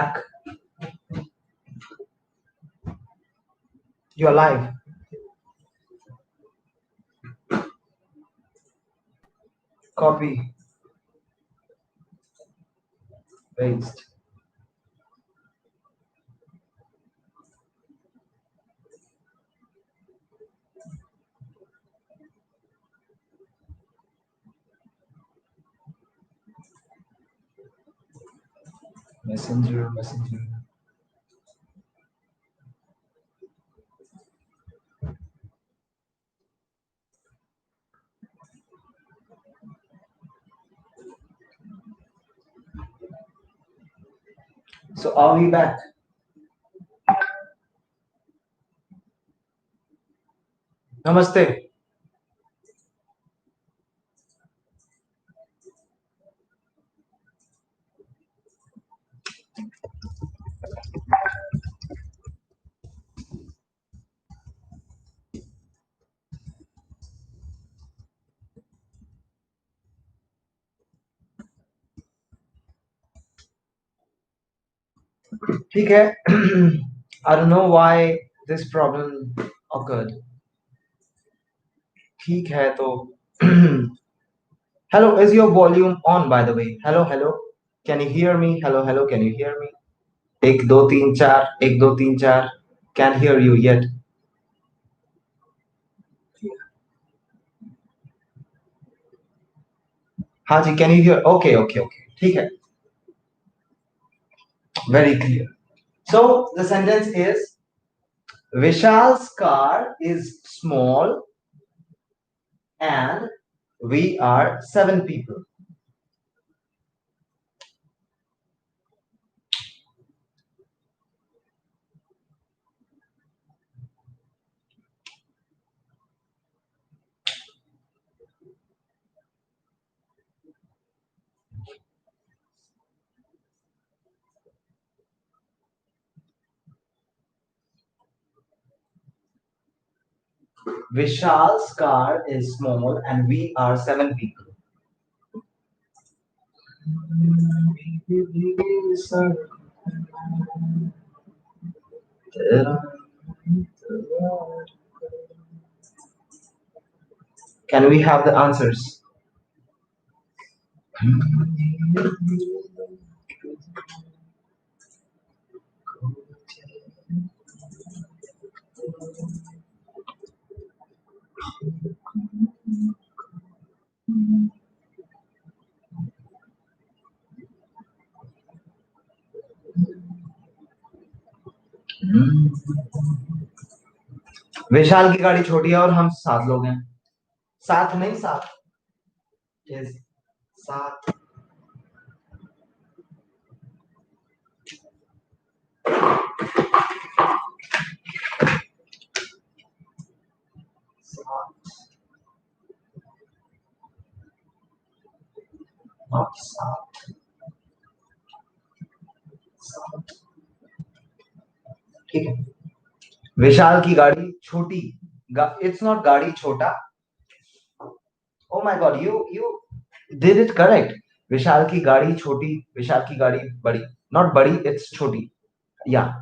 Back. You're live. Copy. Paste. Messenger. So are we back? Namaste. ठीक है. I don't know why this problem occurred. ठीक है तो. Hello, is your volume on by the way? Hello. Can you hear me? Hello, can you hear me? 1 2 3 4 1 2 3 4. Can't hear you yet. हाँ जी, can you hear? Okay. ठीक है. Very clear. So the sentence is Vishal's car is small and we are 7 people. Vishal's car is small and we are 7 people. Can we have the answers? विशाल की गाड़ी छोटी है और हम 7 लोग हैं. 7 नहीं 7. Yes. 7. Not 7. ठीक है. विशाल की गाड़ी छोटी. It's not गाड़ी छोटा. Oh my God, you did it correct. विशाल की गाड़ी छोटी, विशाल की गाड़ी बड़ी. Not बड़ी, it's छोटी. Yeah,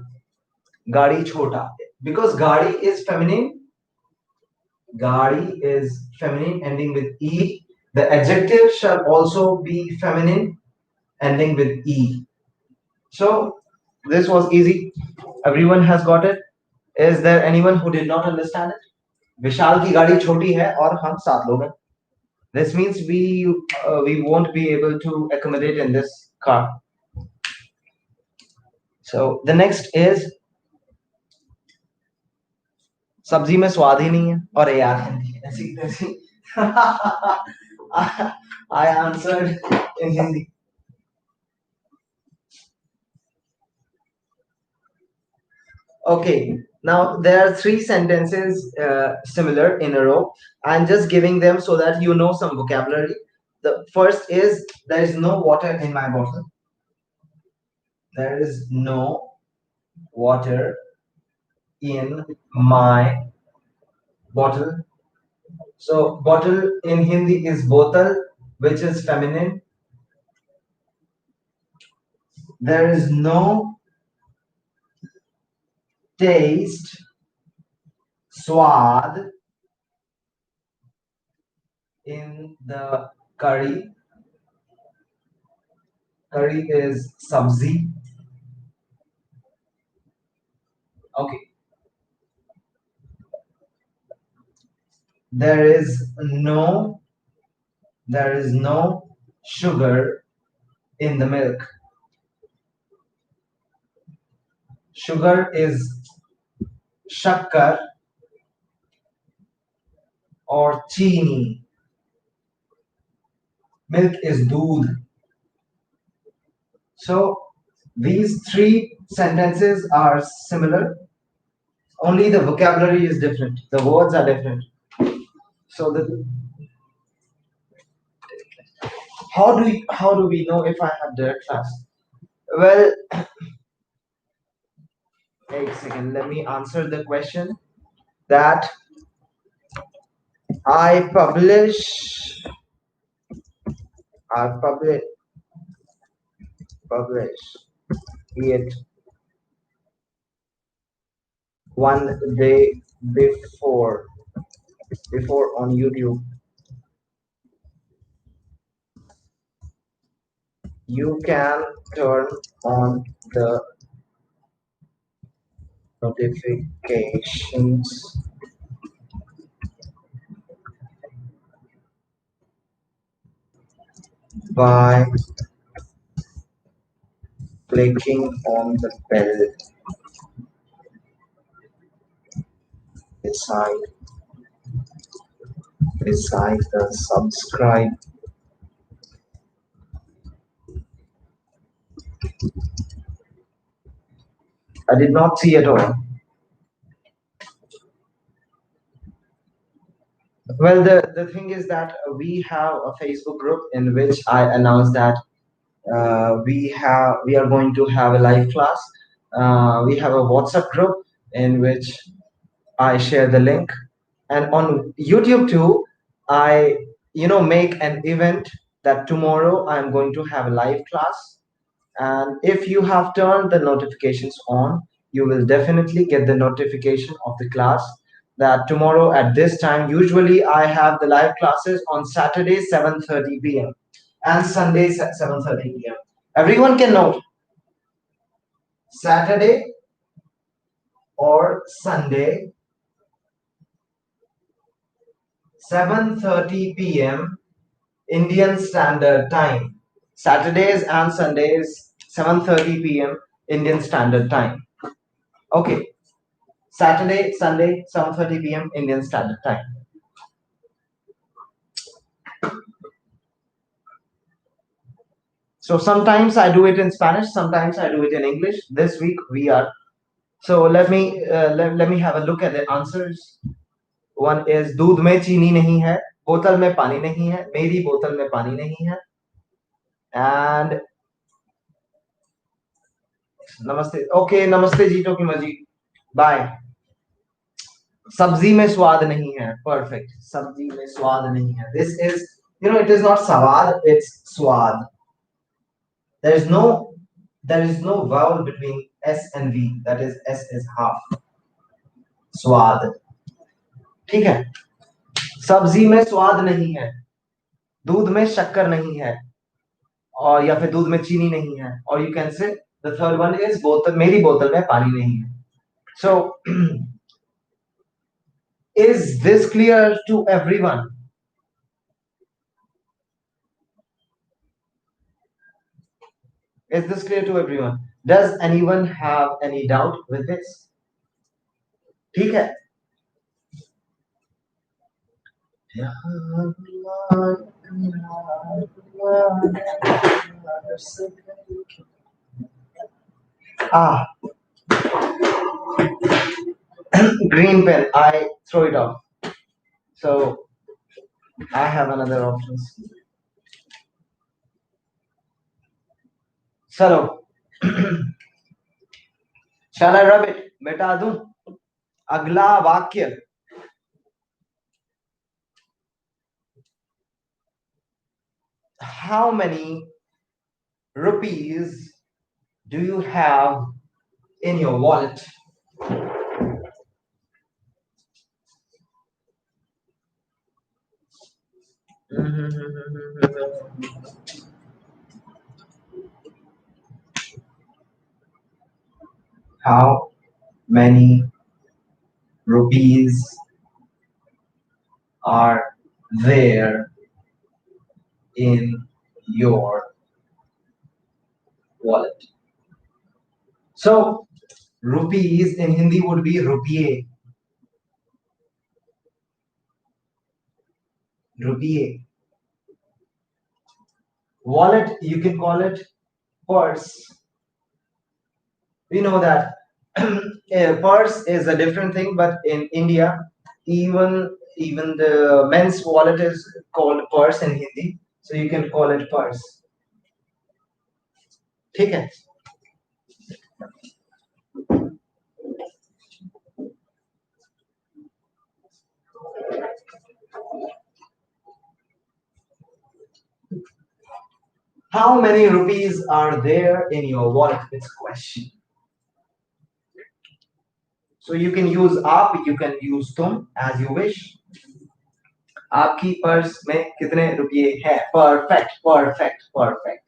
गाड़ी छोटा. Because गाड़ी is feminine. Gadi is feminine ending with E. The adjective shall also be feminine ending with E. So this was easy. Everyone has got it. Is there anyone who did not understand it? विशाल की गाड़ी छोटी है और हम 7 लोग हैं. This means we won't be able to accommodate in this car. So the next is सब्जी में स्वाद ही नहीं है और यार हिंदी ऐसी तैसी. I answered in Hindi. Okay, now there are 3 sentences similar in a row. I'm just giving them so that you know some vocabulary. The first is there is no water in my bottle. There is no water in my bottle. So bottle in Hindi is botal, which is feminine. There is no taste, swad in the curry. Curry is sabzi. Okay. There is no there is no sugar in the milk. Sugar is shakkar or chini. Milk is doodh. So these three sentences are similar, only the vocabulary is different. The words are different. So how do we know if I have direct class? Well, wait a second. Let me answer the question that I publish. I publish it 1 day before on YouTube. You can turn on the notifications by clicking on the bell beside the subscribe. I did not see at all. Well, the thing is that we have a Facebook group in which I announced that we are going to have a live class. We have a WhatsApp group in which I share the link, and on YouTube too, I make an event that tomorrow I am going to have a live class, and if you have turned the notifications on, you will definitely get the notification of the class that tomorrow at this time. Usually I have the live classes on Saturday 7:30 p.m. and Sundays at 7:30 p.m. Everyone can note Saturday or Sunday 7:30 p.m. Indian Standard Time. Saturdays and Sundays 7:30 p.m. Indian Standard Time. Okay. Saturday, Sunday 7:30 p.m. Indian Standard Time. So sometimes I do it in Spanish, sometimes I do it in English. This week we are. So let me have a look at the answers. One is दूध में चीनी नहीं है, बोतल में पानी नहीं है, मेरी बोतल में पानी नहीं है. And नमस्ते. Okay, नमस्ते जीतो की मर्जी. Bye. सब्जी में स्वाद नहीं है. Perfect. सब्जी में स्वाद नहीं है. This is, it is not sawad, it's swad. There is no vowel between S and V. That is, S is half. स्वाद. ठीक है. सब्जी में स्वाद नहीं है, दूध में शक्कर नहीं है, और या फिर दूध में चीनी नहीं है, और you can say the third one is बोतल, मेरी बोतल में पानी नहीं है. सो is this clear to everyone? Is this clear to everyone? Does anyone have any doubt with this? ठीक है. Ah, green pen. I throw it off. So I have another options. चलो. Shall I rub it? मिटा दूं. अगला वाक्य. How many rupees do you have in your wallet? How many rupees are there in your wallet? So, rupees in Hindi would be rupiye. Rupiye. Wallet, you can call it purse. We know that a purse is a different thing, but in India, even the men's wallet is called purse in Hindi, so you can call it purse. ठीक है? How many rupees are there in your wallet? It's a question. So you can use आप, you can use तुम as you wish. आपकी purse में कितने रुपये हैं? Perfect, perfect, perfect.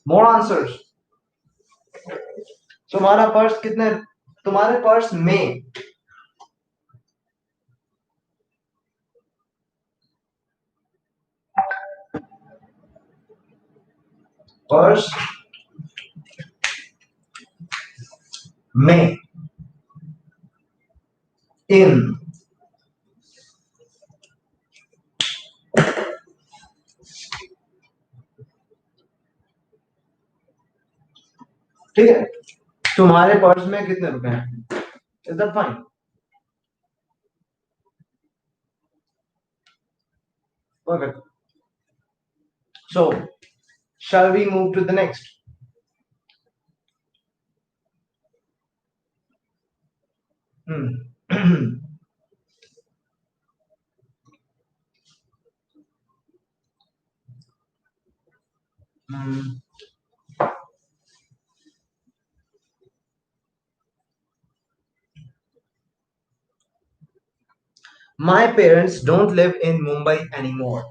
More answers. तुम्हारा पर्स कितने? तुम्हारे पर्स में पर्स में इन ठीक है, तुम्हारे पर्स में कितने रुपए हैं? Is that fine? Perfect. So shall we move to the next? Hmm. My parents don't live in Mumbai anymore.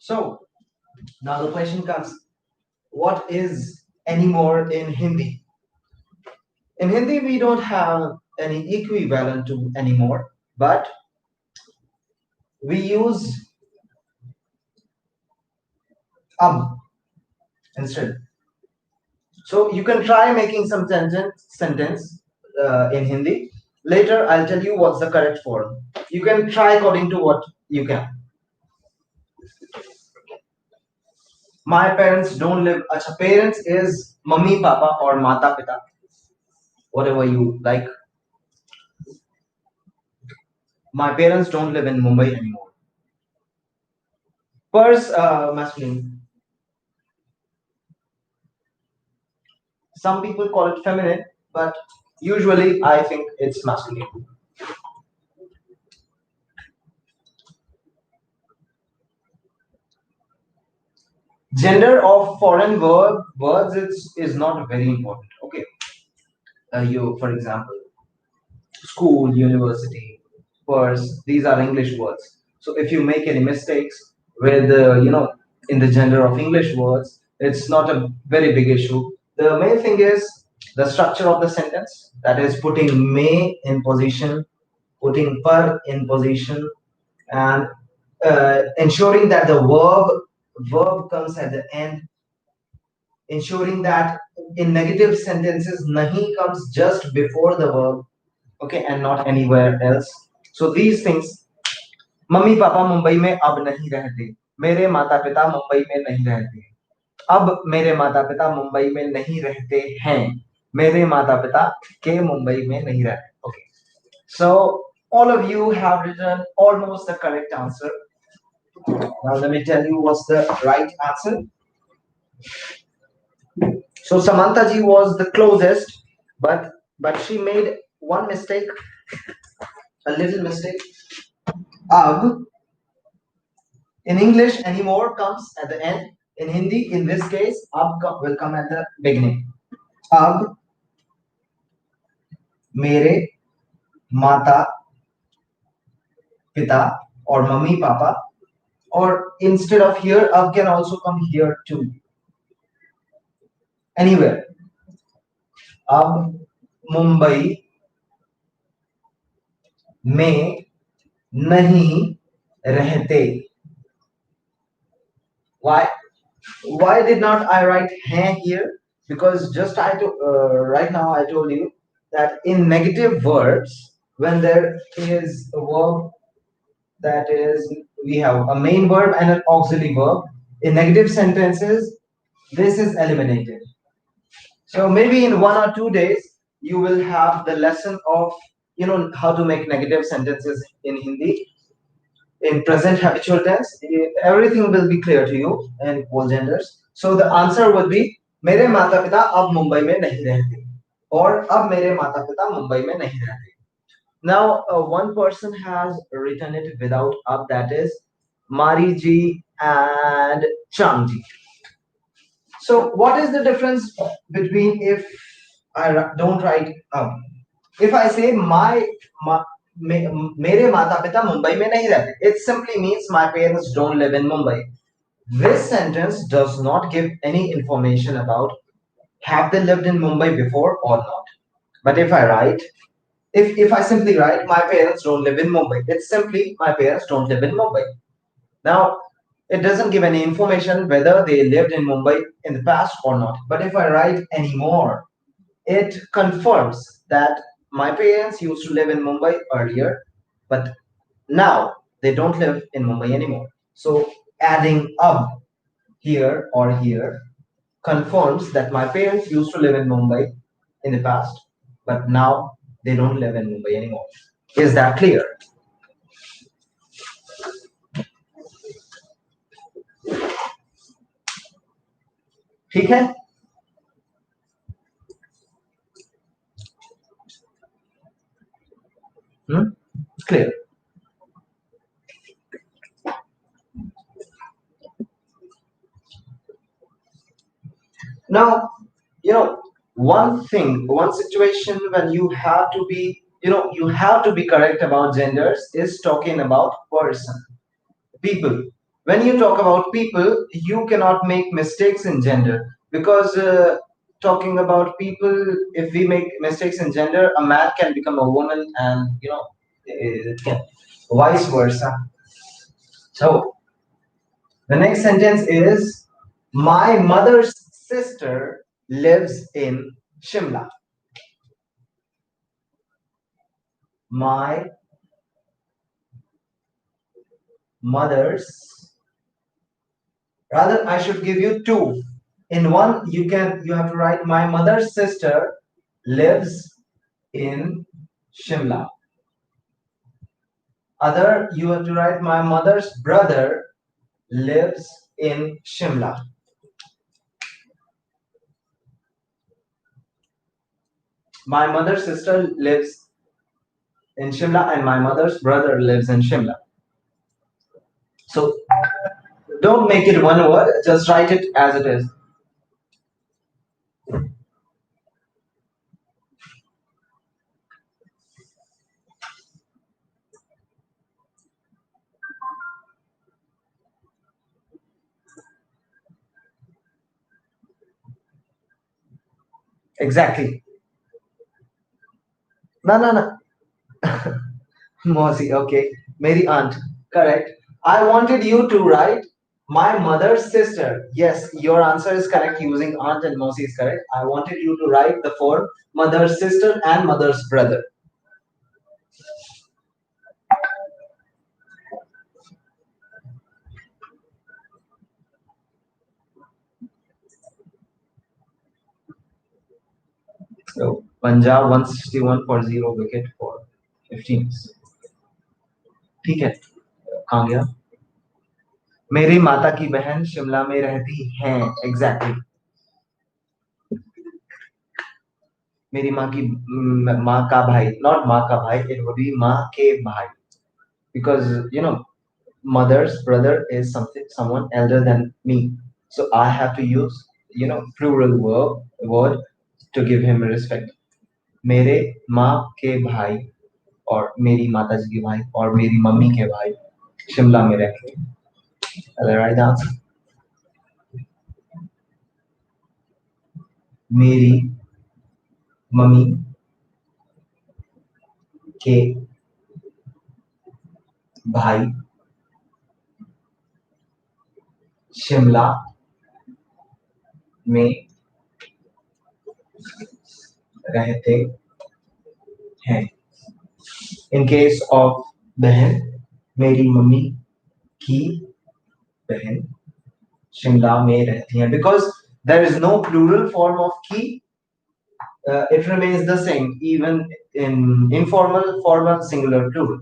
So now the question comes, what is anymore in Hindi? In Hindi, we don't have any equivalent to anymore, but we use ab instead. So you can try making some sentence in Hindi. Later, I'll tell you what's the correct form. You can try according to what you can. My parents don't live. Acha, parents is mummy, papa, or mata, pita, whatever you like. My parents don't live in Mumbai anymore. Purse, masculine. Some people call it feminine, but usually I think it's masculine. Gender of foreign words is not very important. Okay, you for example, school, university, purse, these are English words. So if you make any mistakes with in the gender of English words, it's not a very big issue. The main thing is the structure of the sentence, that is putting may in position, putting per in position, and ensuring that the verb comes at the end, ensuring that in negative sentences nahi comes just before the verb, okay, and not anywhere else. So these things, mummy papa Mumbai में अब नहीं रहते, मेरे माता पिता मुंबई में नहीं रहते, अब मेरे माता पिता मुंबई में नहीं रहते हैं. मेरे माता पिता के मुंबई में नहीं रहते. Okay. So all of you have written almost the correct answer. Now let me tell you what's the right answer. So Samantha ji was the closest, but she made one mistake, a little mistake. Ab in English anymore comes at the end. In Hindi, in this case, will come at the beginning. Ab मेरे माता पिता or mummy papa, or instead of here ab can also come here too, anywhere. अब मुंबई में नहीं रहते. Why did not I write हैं here? Because just right now I told you that in negative verbs, when there is a verb, that is, we have a main verb and an auxiliary verb. In negative sentences, this is eliminated. So maybe in 1 or 2 days you will have the lesson of how to make negative sentences in Hindi in present habitual tense. Everything will be clear to you in all genders. So the answer would be मेरे माता पिता अब मुंबई में नहीं रहते, और अब मेरे माता पिता मुंबई में नहीं रहते. Now, one person has written it without up, that is Mari ji and Chang ji. So, what is the difference between if don't write up? If I say मेरे माता पिता मुंबई में नहीं रहते, it simply means my parents don't live in Mumbai. This sentence does not give any information about have they lived in Mumbai before or not. But if I write, if I simply write my parents don't live in Mumbai, it's simply my parents don't live in Mumbai. Now, it doesn't give any information whether they lived in Mumbai in the past or not. But if I write anymore, it confirms that my parents used to live in Mumbai earlier, but now they don't live in Mumbai anymore. So adding up here or here confirms that my parents used to live in Mumbai in the past, but now they don't live in Mumbai anymore. Is that clear? ठीक है? Clear. Now, one thing, one situation when you have to be, you have to be correct about genders is talking about person, people. When you talk about people, you cannot make mistakes in gender, because talking about people, if we make mistakes in gender, a man can become a woman, and it can, vice versa. So the next sentence is my mother's sister lives in Shimla. My mother's, rather I should give you two. In one you have to write my mother's sister lives in Shimla. Other, you have to write my mother's brother lives in Shimla. My mother's sister lives in Shimla and my mother's brother lives in Shimla. So don't make it one word, just write it as it is. Exactly. No. Mosi, okay. Mary aunt, correct. I wanted you to write my mother's sister. Yes, your answer is correct using aunt and Mosi is correct. I wanted you to write the form mother's sister and mother's brother. So Punjab 161 for 0 wicket for 15. ठीक है, कहाँ गया? मेरी माता की बहन शिमला में रहती हैं. एग्जैक्टली. मेरी माँ की माँ का भाई, नॉट माँ का भाई, इट वुड बी माँ के भाई, because mother's brother is something someone elder than me, so I have to use plural word to give him respect. मेरे माँ के भाई और मेरी माता जी के भाई और मेरी मम्मी के भाई शिमला में रहते हैं. Right answer. मेरी मम्मी के भाई शिमला में रहते हैं. इन केस ऑफ बहन, मेरी मम्मी की बहन शिमला में रहती हैं. Because there is no plural form of की, it remains the same even in informal, formal, singular, plural.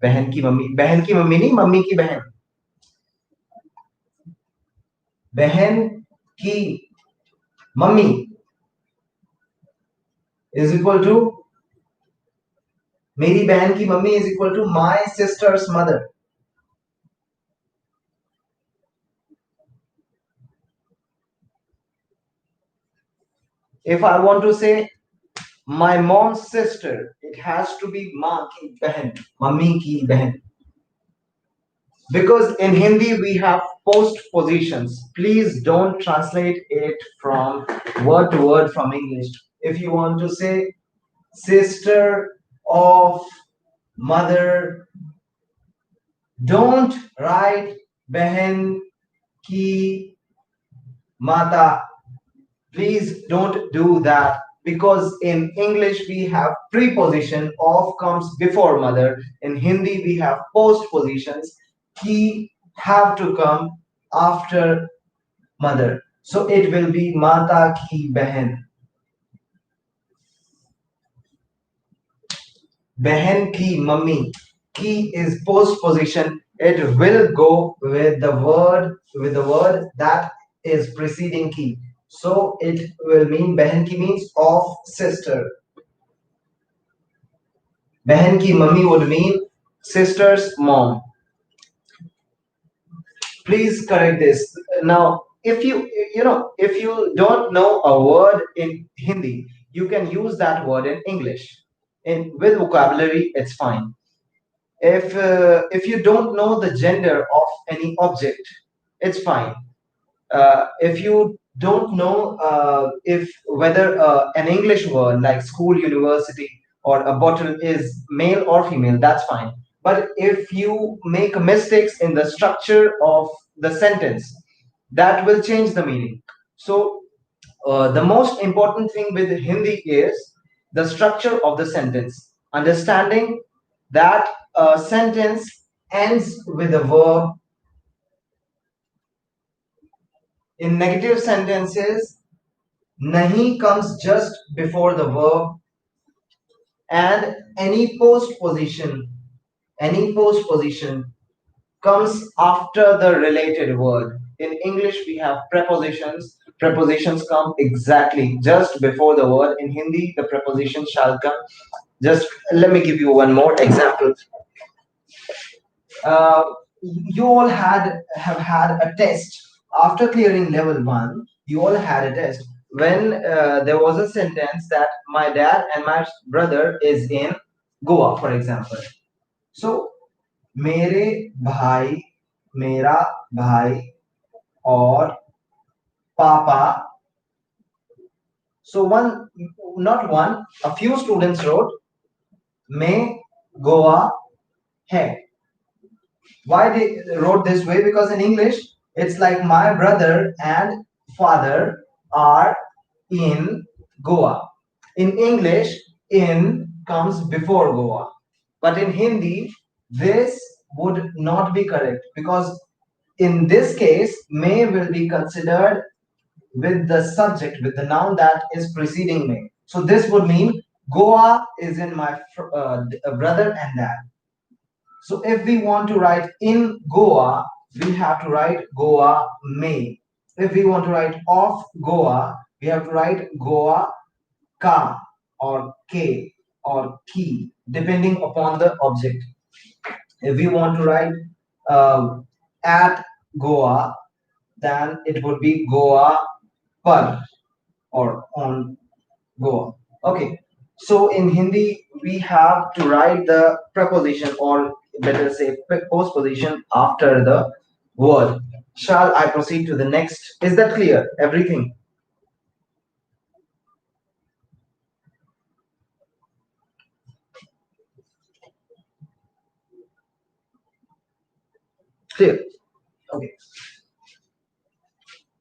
बहन की मम्मी नहीं, मम्मी की बहन. बहन की मम्मी is equal to, मेरी बहन की mummy is equal to my sister's mother. If I want to say my mom's sister, it has to be माँ की बहन, मम्मी की बहन. Because in Hindi we have post positions. Please don't translate it from word to word from English. If you want to say sister of mother, don't write बहन की mata. Please don't do that, because in English we have preposition of comes before mother. In Hindi we have post positions. Ki have to come after mother. So it will be mata ki behan. Behan ki mummy. Ki is post position. It will go with the word that is preceding ki. So it will mean behan ki means of sister. Behan ki mummy would mean sister's mom. Please correct this. Now, if you don't know a word in Hindi, you can use that word in English. In with vocabulary, it's fine. If you don't know the gender of any object, it's fine. If you don't know if whether an English word like school, university, or a bottle is male or female, that's fine. But if you make mistakes in the structure of the sentence, that will change the meaning. So the most important thing with Hindi is the structure of the sentence. Understanding that a sentence ends with a verb. In negative sentences, nahi comes just before the verb, and any post position comes after the related word. In English, we have prepositions. Prepositions come exactly just before the word. In Hindi, the preposition shall come. Just let me give you one more example. uh, you all have had a test after clearing level 1. You all had a test when there was a sentence that my dad and my brother is in Goa, for example. So मेरे भाई, मेरा भाई और पापा. So one, not one, a few students wrote मैं गोवा है. Why they wrote this way? Because in English it's like my brother and father are in Goa. In English, in comes before Goa, but in Hindi this would not be correct, because in this case may will be considered with the subject, with the noun that is preceding may. So this would mean Goa is in my brother and dad. So if we want to write in Goa, we have to write Goa may. If we want to write of Goa, we have to write Goa ka or k or ki, depending upon the object. If we want to write at Goa, then it would be Goa par or on Goa. Okay. So in Hindi, we have to write the preposition or better say postposition after the word. Shall I proceed to the next? Is that clear? Everything clear? Okay.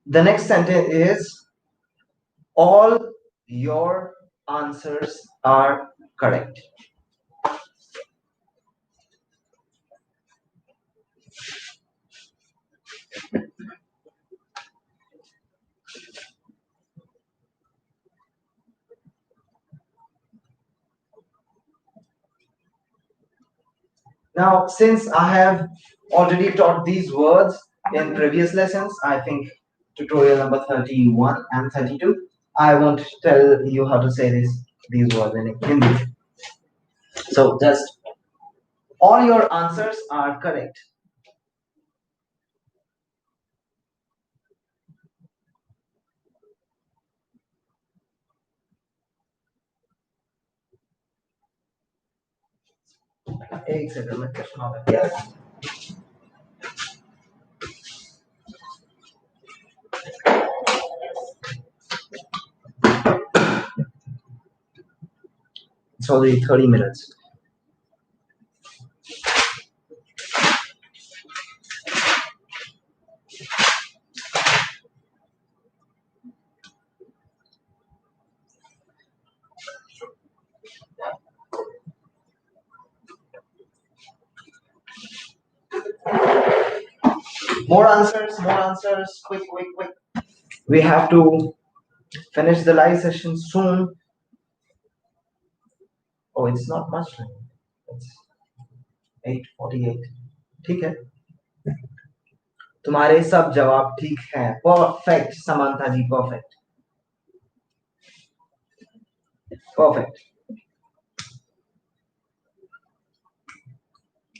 The next sentence is all your answers are correct. Now, since I have already taught these words in previous lessons, I think tutorial number 31 and 32, I won't tell you how to say these words in Hindi. So just all your answers are correct. एक second में चश्मा लग गया। It's already 30 minutes. More answers, quick, quick, quick. We have to finish the live session soon. Oh, it's not much time. It's 8:48. ठीक है, तुम्हारे सब जवाब ठीक हैं। Perfect Samantha ji, perfect perfect.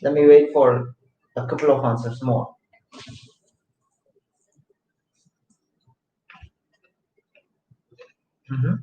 Let me wait for a couple of answers more. Mhm.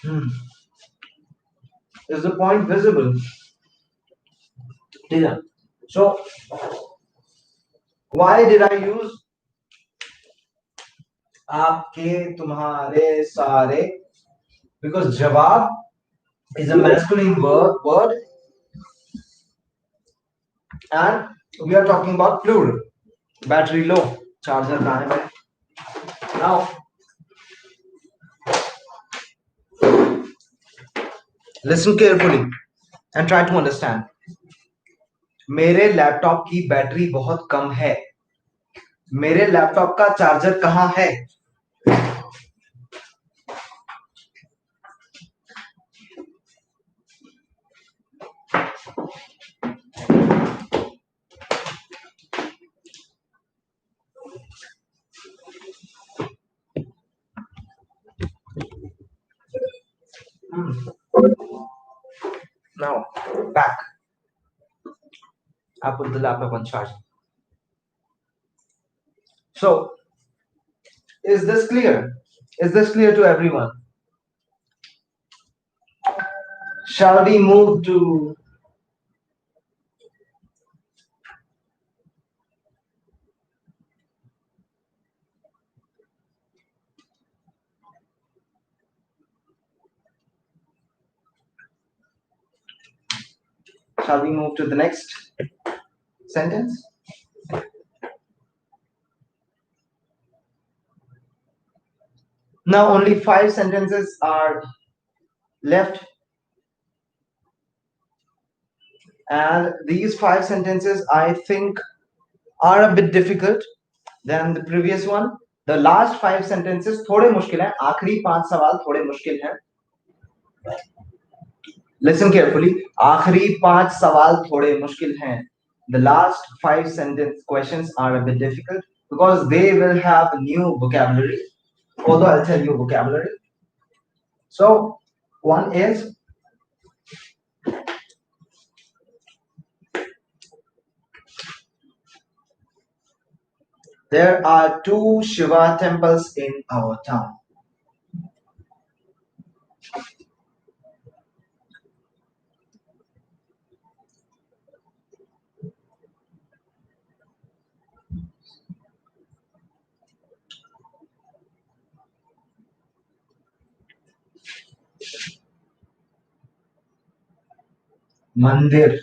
Hmm. Is the point visible? Yeah. So why did I use आपके तुम्हारे सारे? Because jawab is a masculine word and we are talking about plural. Battery low, charger कहाँ है? Now listen carefully and try to understand. मेरे laptop की battery बहुत कम है। मेरे लैपटॉप का चार्जर कहाँ है? Now back. I put the laptop on charge. So is this clear? Is this clear to everyone? Shall we move to the next? sentence. Now only 5 sentences are left, and these 5 sentences I think are a bit difficult than the previous one. The last 5 sentences थोड़े मुश्किल हैं, आखिरी 5 सवाल थोड़े मुश्किल हैं. Listen carefully. आखिरी 5 सवाल थोड़े मुश्किल हैं. The last 5 sentence questions are a bit difficult because they will have new vocabulary. Although I'll tell you vocabulary. So one is, there are 2 Shiva temples in our town. Mandir.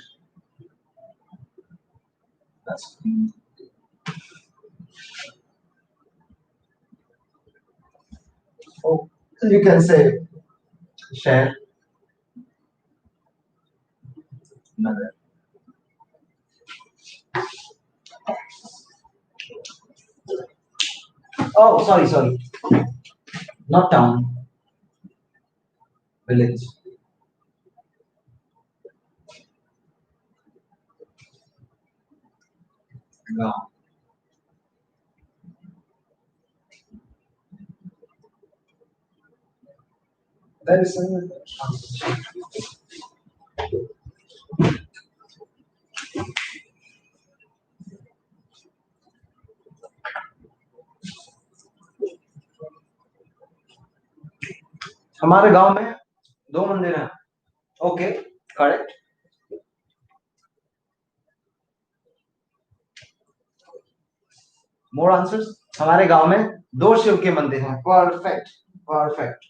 Oh, you can say share. Mandir. Oh, sorry. Not town, village. No. That is हमारे गांव में 2 मंदिर हैं. Okay, correct. More answers. हमारे गांव में 2 शिव के मंदिर हैं. Perfect. Perfect.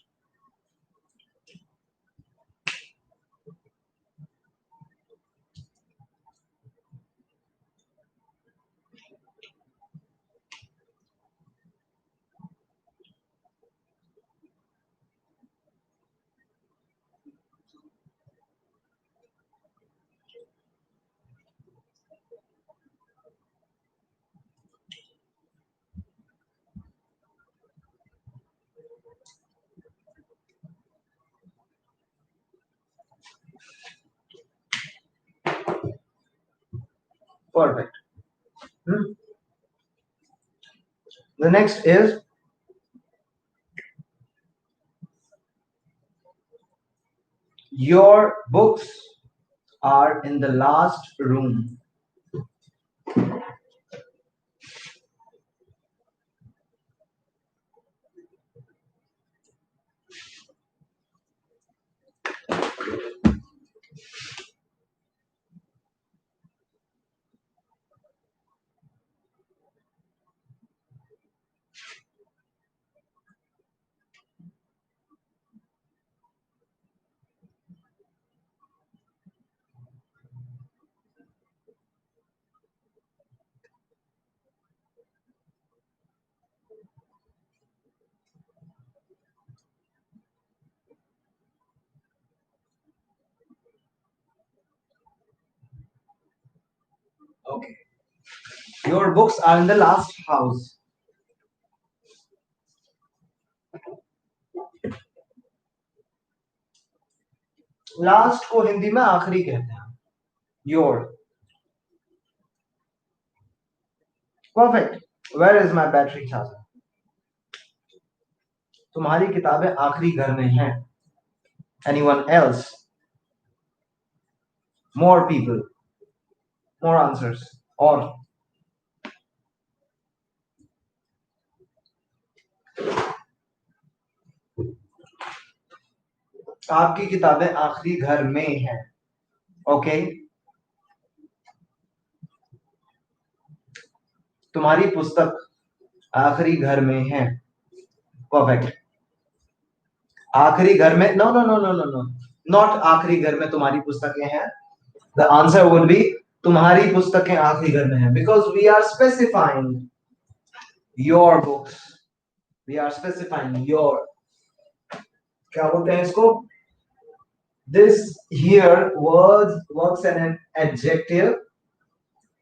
Perfect. The next is, your books are in the last room. Okay. Your books are in the last house. Last को हिंदी में आखिरी कहते हैं. Your. Perfect. Where is my battery charger? तुम्हारी किताबें आखिरी घर में हैं. Anyone else? More people. More answers. और आपकी किताबें आखिरी घर में हैं. ओके. तुम्हारी पुस्तक आखिरी घर में है. परफेक्ट. आखिरी घर में, no no no no no no, not आखिरी घर में तुम्हारी पुस्तकें हैं. द आंसर वुड बी तुम्हारी पुस्तकें आखिरी घर में हैं, because we are specifying your books, we are specifying your, क्या बोलते हैं इसको, this here word works as an adjective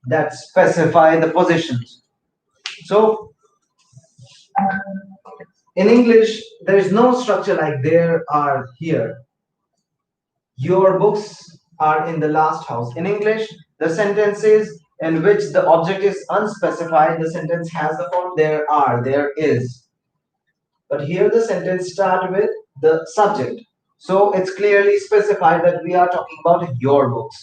that specify the positions. So in English, there is no structure like there are here. Your books are in the last house. In English, the sentences in which the object is unspecified, the sentence has the form there are, there is. But here the sentence start with the subject. So it's clearly specified that we are talking about your books.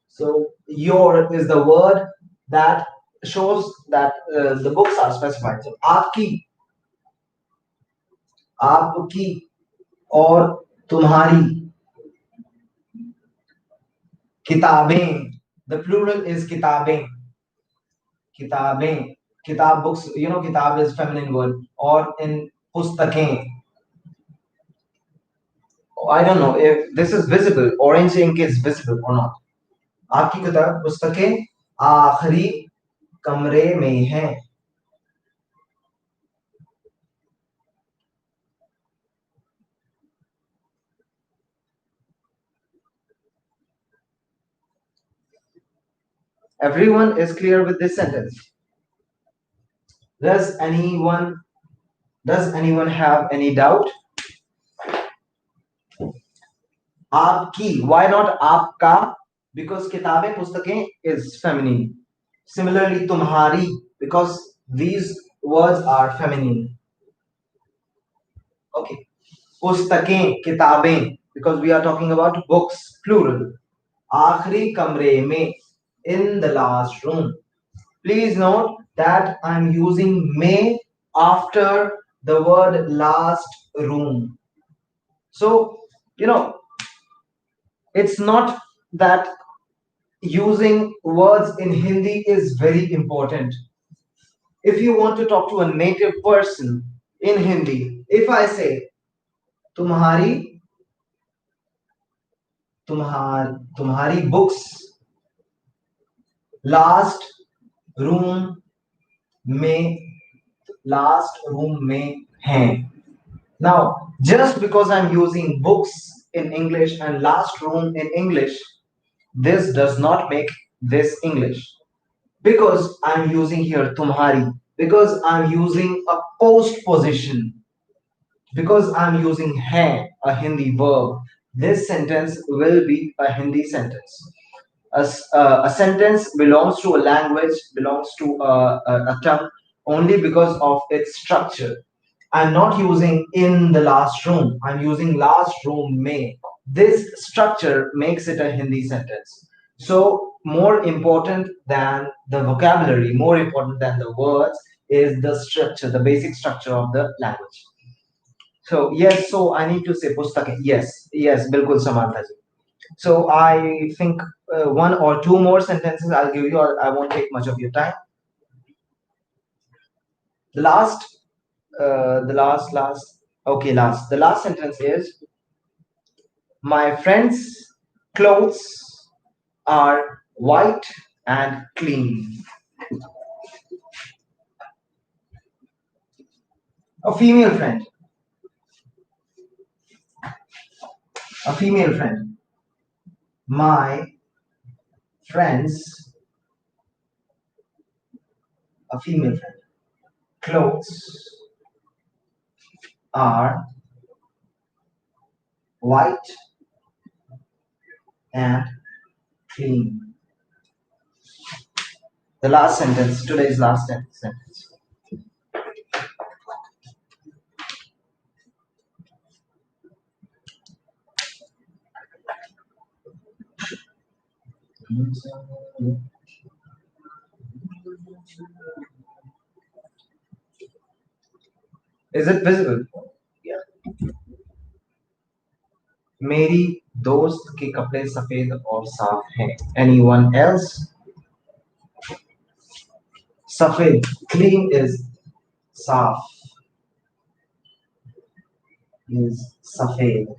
So your is the word that shows that the books are specified. So आपकी, आपकी और तुम्हारी किताबें. The plural is किताबें. किताबें. किताब books. You know, किताब is feminine word. और in पुस्तकें. I don't know if this is visible. Orange ink is visible or not. आपकी किताब पुस्तकें आखिरी कमरे में हैं. Everyone is clear with this sentence. Does anyone have any doubt? आपकी. Why not आपका? Because किताबें पुस्तकें is feminine. Similarly, तुम्हारी, because these words are feminine. Okay. पुस्तकें, किताबें, because we are talking about books, plural. आखिरी कमरे में, in the last room. Please note that I'm using may after the word last room. So, it's not that using words in Hindi is very important. If you want to talk to a native person in Hindi, if I say तुम्हारी तुम्हारी books last room में हैं. Now, just because I'm using books in English and last room in English, this does not make this English. Because I'm using here tumhari, because I'm using a postposition, because I'm using hai, a Hindi verb, this sentence will be a Hindi sentence. A sentence belongs to a language, belongs to a tongue only because of its structure. I'm not using in the last room. I'm using last room may. This structure makes it a Hindi sentence. So more important than the vocabulary, more important than the words is the structure, the basic structure of the language. So yes, so I need to say pustake. Yes, yes, bilkul Samantha ji. So I think one or two more sentences I'll give you, or I won't take much of your time. The last, the last sentence is, my friend's clothes are white and clean. A female friend. A female friend. My friend's, a female friend, clothes are white and clean. The last sentence, today's last sentence. Is it visible? Yeah. मेरी दोस्त के कपड़े सफेद और साफ हैं. Anyone else? सफेद, clean is साफ, is सफेद.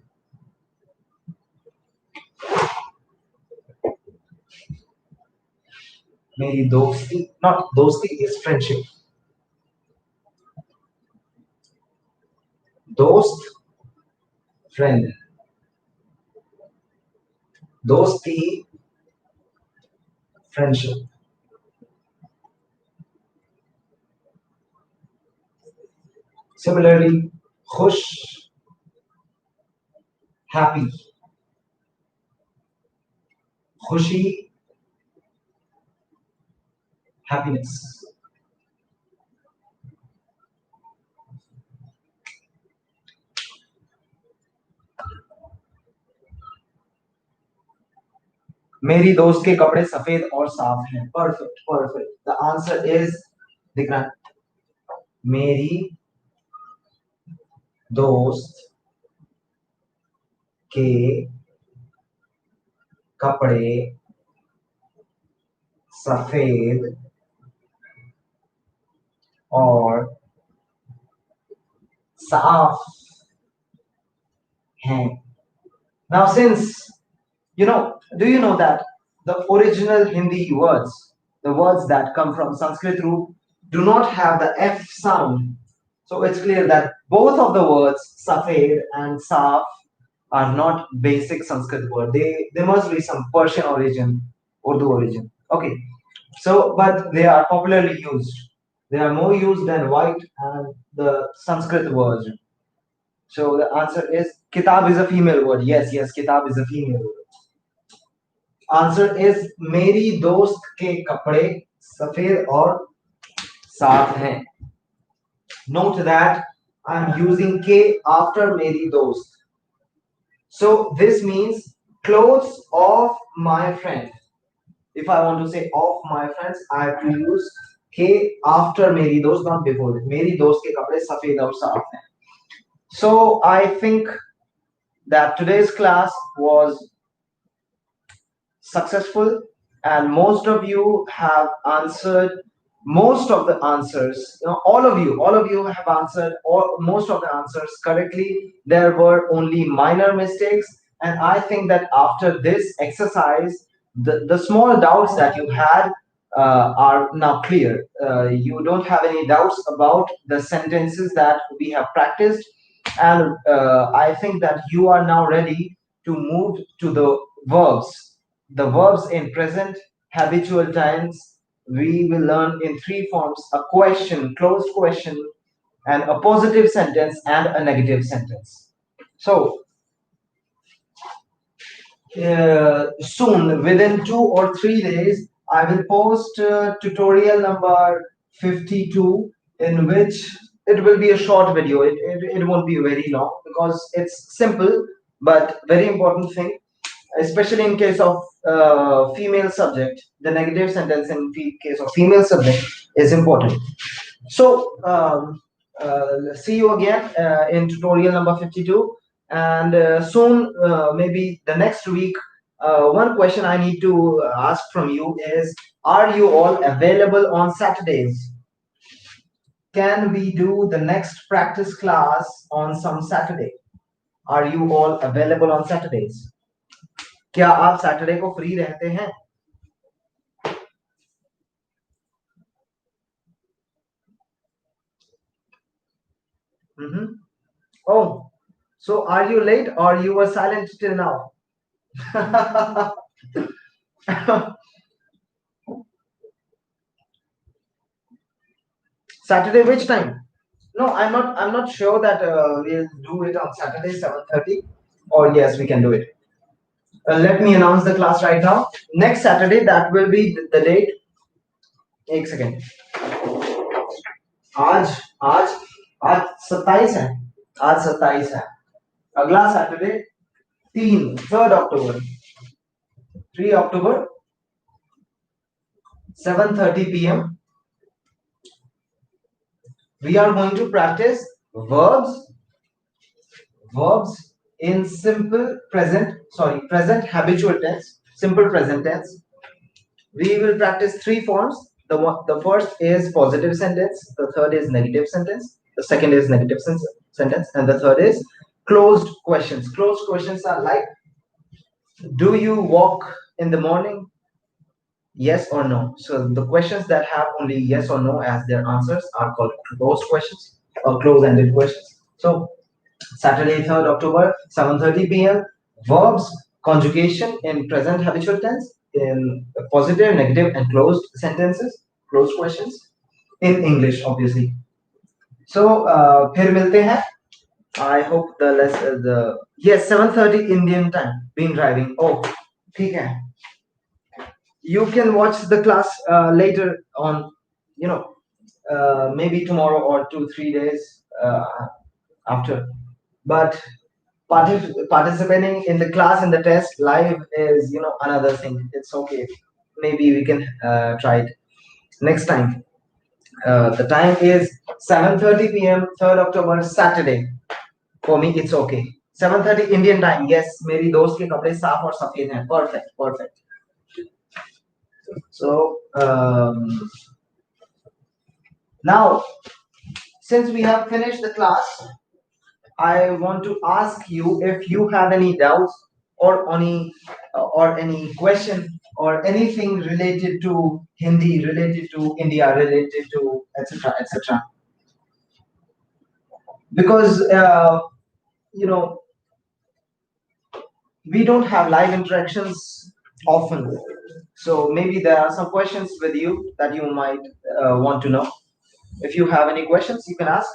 मेरी दोस्ती, not दोस्ती is friendship. दोस्त, friend. दोस्ती, friendship. Similarly, खुश, happy. खुशी, happiness. मेरी दोस्त के कपड़े सफेद और साफ हैं. Perfect, perfect. The answer is, दिखना, मेरी दोस्त के कपड़े सफेद और साफ हैं. Now, since do you know that the original Hindi words, the words that come from Sanskrit root, do not have the F sound? So it's clear that both of the words, safed and saf, are not basic Sanskrit word. They must be some Persian origin, Urdu origin. Okay, so but they are popularly used. They are more used than white and the Sanskrit version. So the answer is kitab is a female word. Yes, yes, kitab is a female word. Answer is मेरी दोस्त के कपड़े सफेद और साफ हैं. Note that I'm using K after मेरी दोस्त. So this means clothes of my friend. If I want to say of my friends, I have to use K after मेरी दोस्त, not before it. मेरी दोस्त के कपड़े सफेद और साफ हैं. So I think that today's class was successful and most of you have answered most of the answers. All of you have answered most of the answers correctly. There were only minor mistakes, and I think that after this exercise the small doubts that you had are now clear. You don't have any doubts about the sentences that we have practiced, and I think that you are now ready to move to the verbs in present habitual times. We will learn in three forms: a question, closed question, and a positive sentence and a negative sentence. So soon, within 2 or 3 days, I will post tutorial number 52, in which it will be a short video. It won't be very long because it's simple but very important thing, especially in case of female subject. The negative sentence in case of female subject is important. So see you again in tutorial number 52, and soon, maybe the next week. One question I need to ask from you is, are you all available on Saturdays? Can we do the next practice class on some Saturday? Are you all available on Saturdays? क्या आप Saturday को free रहते हैं? Oh, so are you late or you were silent till now? Saturday, which time? No, I'm not sure that we'll do it on Saturday 7:30. Or yes, we can do it. Let me announce the class right now. Next Saturday, that will be the date. एक second. आज आज आज 27 है. आज 27 है. अगला Saturday 3 October 3 October 7:30 p.m. we are going to practice verbs in present habitual tense, simple present tense. We will practice three forms. The first is positive sentence, the third is negative sentence, the second is negative sentence, and the third is closed questions. Closed questions are like, do you walk in the morning? yes or no. So the questions that have only yes or no as their answers are called closed questions or close-ended questions. So Saturday, 3rd October, 7:30 p.m. Verbs, conjugation in present habitual tense, in positive, negative, and closed sentences, closed questions, in English, obviously. So, फिर मिलते हैं. I hope the yes 7:30 Indian time. Been driving. Oh, ठीक है. You can watch the class later on. You know, maybe tomorrow or 2 3 days after. But participating in the class and the test live is another thing. It's okay. Maybe we can try it next time. The time is 7:30 p.m. 3rd October Saturday. For me it's okay. 7:30 Indian time. Yes, मेरी दोस्त के कपड़े साफ और सफेद हैं. Perfect, perfect. So now, since we have finished the class, I want to ask you if you have any doubts or any question or anything related to Hindi, related to India, related to etc. etc. Because you know we don't have live interactions often, so maybe there are some questions with you that you might want to know. If you have any questions, you can ask.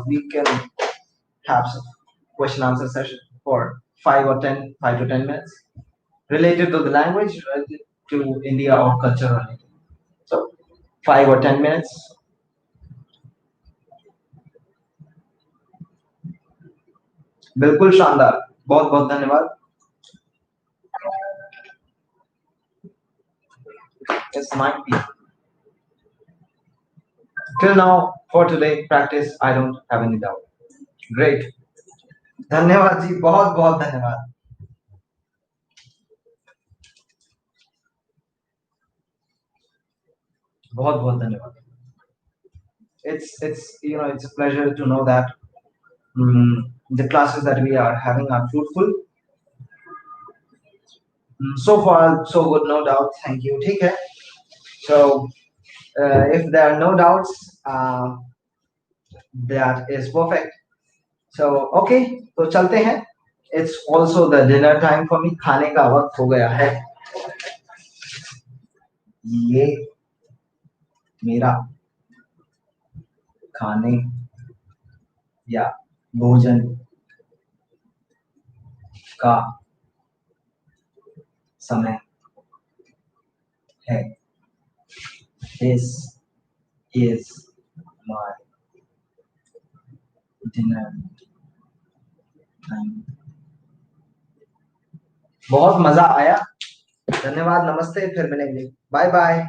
We can have some question answer session for 5 to 10 minutes related to the language, related to India or culture or anything. So 5 or 10 minutes. बिल्कुल शानदार. बहुत बहुत धन्यवाद. It's might be. Till now, for today practice, I don't have any doubt. Great. धन्यवाद जी. बहुत बहुत धन्यवाद. बहुत बहुत धन्यवाद. It's a pleasure to know that the classes that we are having are fruitful. So far so good, no doubt. Thank you. ठीक है. So if there are no doubts, that is perfect. So okay, तो चलते हैं. It's also the dinner time for me. खाने का वक्त हो गया है. ये मेरा खाने या भोजन का समय है. This is my dinner time. बहुत मजा आया. धन्यवाद. नमस्ते. फिर मिलेंगे. Bye bye.